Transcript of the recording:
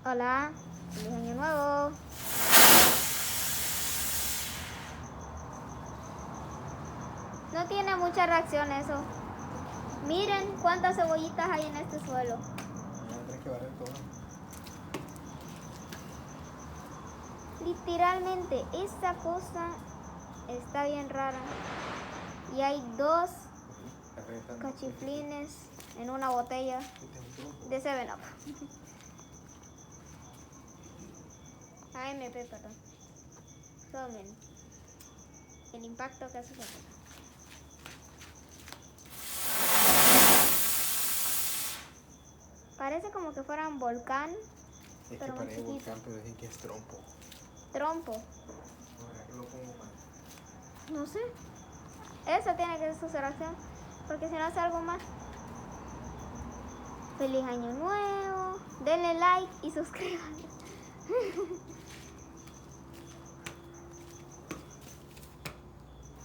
Hola, feliz año nuevo. No tiene mucha reacción eso. Miren cuántas cebollitas hay en este suelo. Tienes que barrer todo. Literalmente, esta cosa está bien rara. Y hay dos cachiflines en una botella de 7-Up. AMP, perdón. Tomen el impacto que hace falta. Parece como que fuera un volcán, Es pero que muy parece chiquito. volcán, pero dicen que es trompo. Trompo. Ahora que lo pongo mal. No sé. Eso tiene que ser su reacción. Porque si no hace algo más. Feliz año nuevo. Denle like y suscríbanse.